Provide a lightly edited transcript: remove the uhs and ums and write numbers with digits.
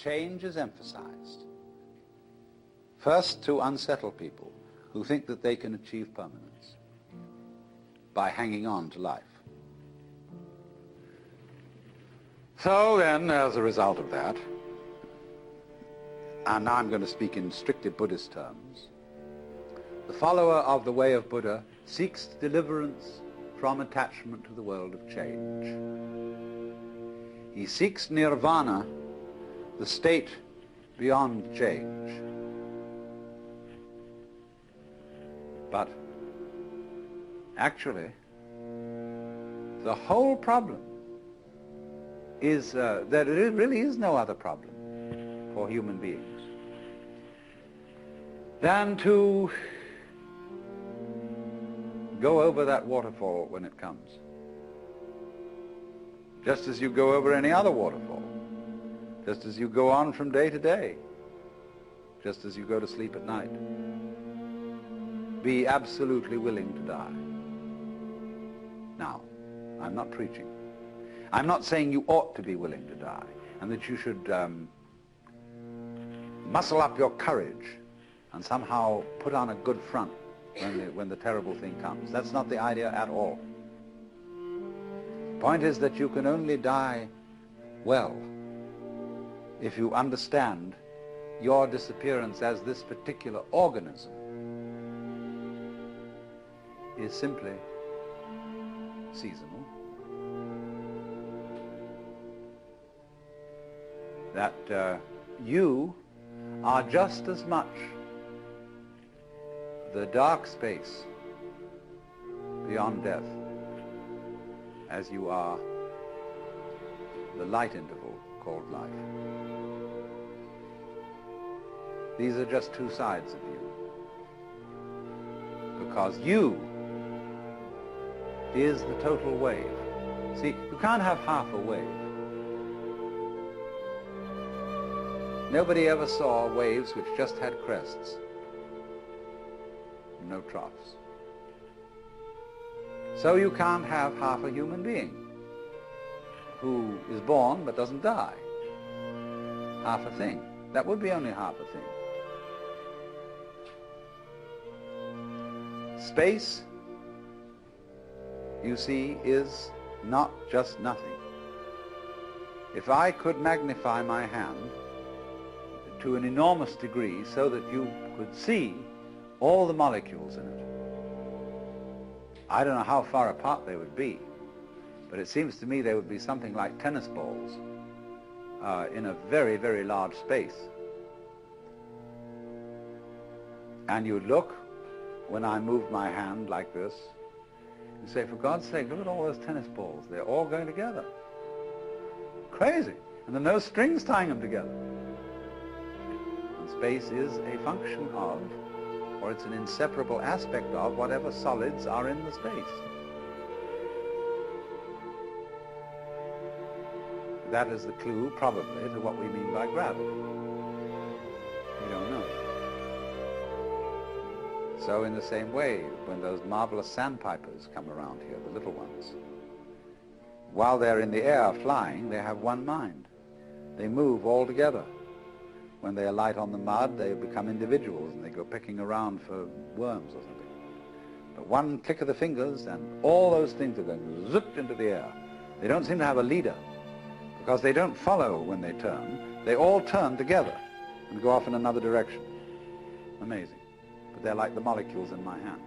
change is emphasized. First, to unsettle people who think that they can achieve permanence by hanging on to life. So then, as a result of that, and now I'm going to speak in strictly Buddhist terms, the follower of the way of Buddha seeks deliverance from attachment to the world of change. He seeks nirvana, the state beyond change. But actually, the whole problem is that there really is no other problem for human beings than to go over that waterfall when it comes, just as you go over any other waterfall, just as you go on from day to day, just as you go to sleep at night. Be absolutely willing to die. Now, I'm not preaching. I'm not saying you ought to be willing to die and that you should muscle up your courage and somehow put on a good front when the terrible thing comes. That's not the idea at all. The point is that you can only die well if you understand your disappearance as this particular organism is simply seasonal. That you are just as much the dark space beyond death as you are the light interval called life. These are just two sides of you, because you is the total wave. See, you can't have half a wave. Nobody ever saw waves which just had crests, no troughs. So you can't have half a human being who is born but doesn't die. Half a thing. That would be only half a thing. Space, you see, is not just nothing. If I could magnify my hand to an enormous degree so that you could see all the molecules in it, I don't know how far apart they would be, but it seems to me they would be something like tennis balls in a very, very large space. And you'd look, when I move my hand like this, you say, for God's sake, look at all those tennis balls. They're all going together. Crazy. And there are no strings tying them together. And space is a function of, or it's an inseparable aspect of, whatever solids are in the space. That is the clue, probably, to what we mean by gravity. We don't know. So in the same way, when those marvelous sandpipers come around here, the little ones, while they're in the air flying, they have one mind. They move all together. When they alight on the mud, they become individuals and they go picking around for worms or something. But one click of the fingers and all those things are going zip into the air. They don't seem to have a leader because they don't follow when they turn. They all turn together and go off in another direction. Amazing. But they're like the molecules in my hand.